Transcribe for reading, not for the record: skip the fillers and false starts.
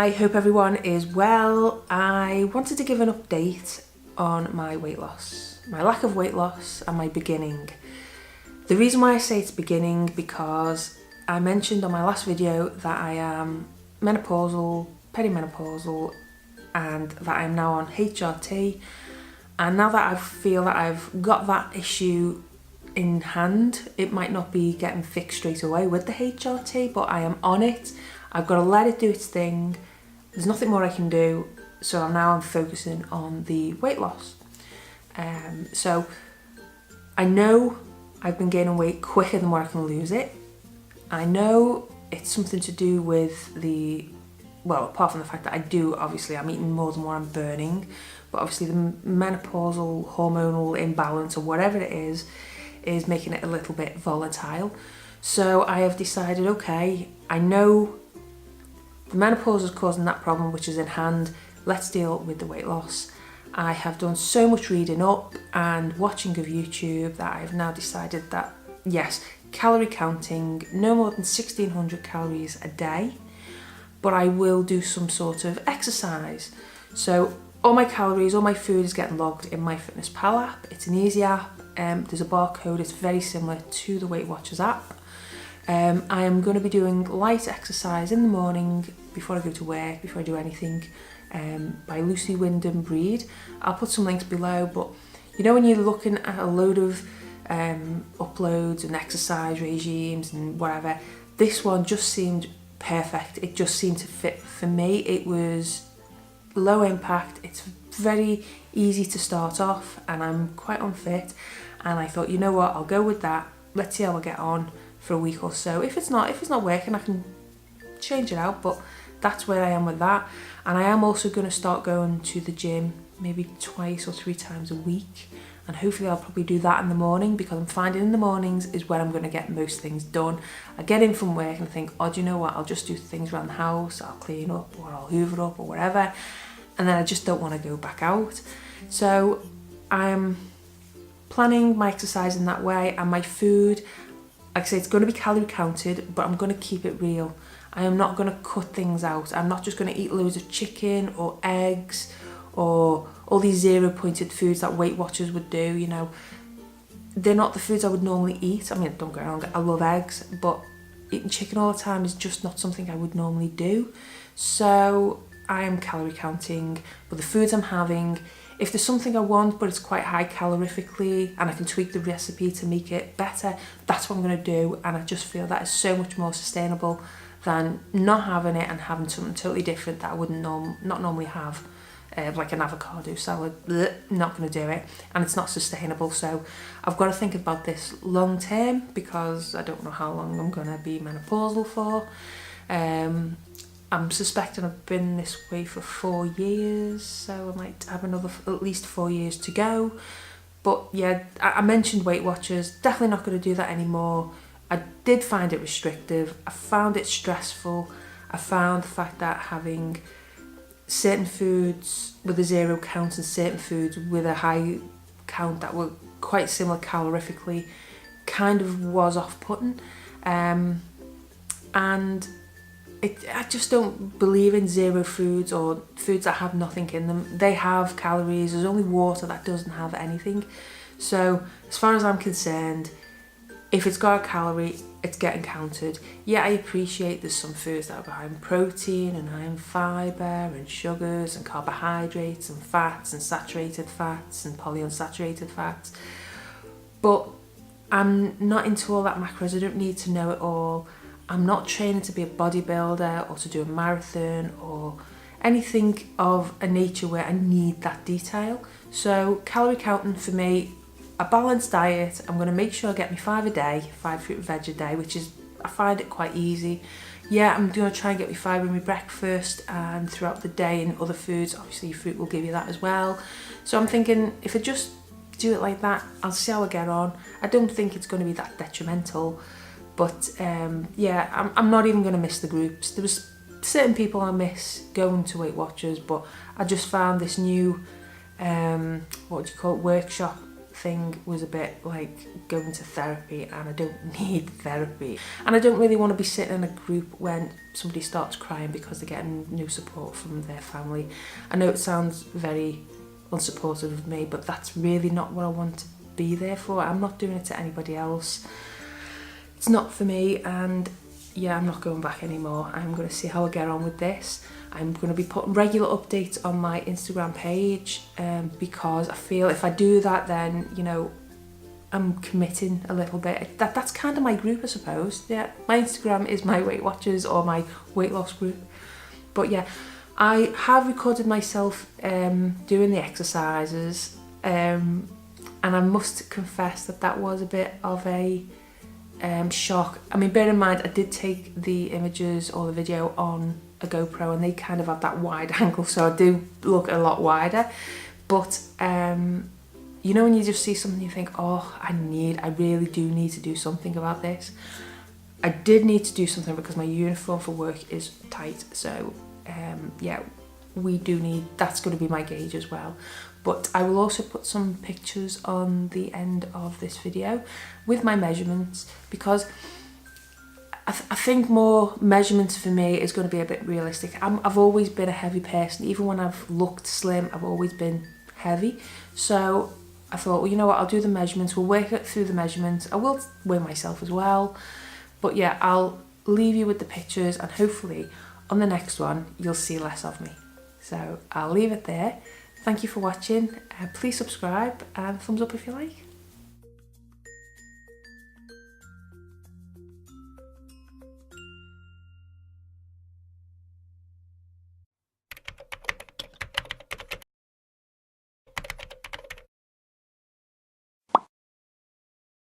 I hope everyone is well. I wanted to give an update on my weight loss, my lack of weight loss and my beginning. The reason why I say it's beginning because I mentioned on my last video that I am menopausal, perimenopausal, and that I'm now on HRT. And now that I feel that I've got that issue in hand, it might not be getting fixed straight away with the HRT, but I am on it. I've got to let it do its thing. There's nothing more I can do. So now I'm focusing on the weight loss. So I know I've been gaining weight quicker than where I can lose it. I know it's something to do with well, apart from the fact that I'm eating more than what I'm burning, but obviously the menopausal hormonal imbalance or whatever it is making it a little bit volatile. So I have decided, okay, I know the menopause is causing that problem, which is in hand. Let's deal with the weight loss. I have done so much reading up and watching of YouTube that I've now decided that, yes, calorie counting, no more than 1600 calories a day, but I will do some sort of exercise. So all my calories, all my food is getting logged in MyFitnessPal app. It's an easy app. There's a barcode. It's very similar to the Weight Watchers app. I am going to be doing light exercise in the morning before I go to work, before I do anything, by Wyndham-Read. I'll put some links below, but you know when you're looking at a load of uploads and exercise regimes and whatever, this one just seemed perfect. It just seemed to fit for me. It was low impact, it's very easy to start off, and I'm quite unfit, and I thought, you know what, I'll go with that. Let's see how I get on for a week or so. If it's not working, I can change it out, but that's where I am with that. And I am also going to start going to the gym maybe 2 or 3 times a week, and hopefully I'll probably do that in the morning, because I'm finding in the mornings is where I'm going to get most things done. I get in from work and think, oh, do you know what, I'll just do things around the house, I'll clean up or I'll hoover up or whatever, and then I just don't want to go back out. So I'm planning my exercise in that way, and my food, like I say, it's going to be calorie counted, but I'm going to keep it real. I am not going to cut things out. I'm not just going to eat loads of chicken or eggs or all these zero-pointed foods that Weight Watchers would do, you know. They're not the foods I would normally eat. I mean, don't get me wrong, I love eggs, but eating chicken all the time is just not something I would normally do. So I am calorie counting, but the foods I'm having, if there's something I want but it's quite high calorifically and I can tweak the recipe to make it better, that's what I'm going to do. And I just feel that is so much more sustainable than not having it and having something totally different that I wouldn't not normally have, like an avocado salad. Not going to do it, and it's not sustainable. So I've got to think about this long term, because I don't know how long I'm going to be menopausal for. I'm suspecting I've been this way for 4 years, so I might have another at least 4 years to go. But yeah, I mentioned Weight Watchers, definitely not going to do that anymore. I did find it restrictive, I found it stressful, I found the fact that having certain foods with a zero count and certain foods with a high count that were quite similar calorifically kind of was off-putting. And I just don't believe in zero foods or foods that have nothing in them. They have calories. There's only water that doesn't have anything. So as far as I'm concerned, if it's got a calorie, it's getting counted. Yeah, I appreciate there's some foods that are high in protein and high in fibre and sugars and carbohydrates and fats and saturated fats and polyunsaturated fats. But I'm not into all that macros. I don't need to know it all. I'm not training to be a bodybuilder or to do a marathon or anything of a nature where I need that detail. So calorie counting for me, a balanced diet. I'm going to make sure I get me 5 a day, 5 fruit and veg a day, which is, I find it quite easy. Yeah, I'm going to try and get me fibre in my breakfast and throughout the day and other foods. Obviously fruit will give you that as well. So I'm thinking if I just do it like that, I'll see how I get on. I don't think it's going to be that detrimental. But yeah, I'm not even going to miss the groups. There was certain people I miss going to Weight Watchers, but I just found this new, workshop thing was a bit like going to therapy, and I don't need therapy. And I don't really want to be sitting in a group when somebody starts crying because they're getting no support from their family. I know it sounds very unsupportive of me, but that's really not what I want to be there for. I'm not doing it to anybody else. It's not for me, and yeah, I'm not going back anymore. I'm going to see how I get on with this. I'm going to be putting regular updates on my Instagram page because I feel if I do that, then, you know, I'm committing a little bit. That's kind of my group, I suppose. Yeah, my Instagram is my Weight Watchers or my weight loss group. But yeah, I have recorded myself doing the exercises, and I must confess that that was a bit of a shock. I mean, bear in mind, I did take the images or the video on a GoPro, and they kind of have that wide angle, so I do look a lot wider. But you know, when you just see something, you think, oh, I really do need to do something about this. I did need to do something because my uniform for work is tight, so yeah, we do need, that's going to be my gauge as well. But I will also put some pictures on the end of this video with my measurements, because I think more measurements for me is going to be a bit realistic. I've always been a heavy person. Even when I've looked slim, I've always been heavy. So I thought, well, you know what, I'll do the measurements. We'll work it through the measurements. I will weigh myself as well. But yeah, I'll leave you with the pictures, and hopefully on the next one, you'll see less of me. So I'll leave it there. Thank you for watching. Please subscribe and thumbs up if you like.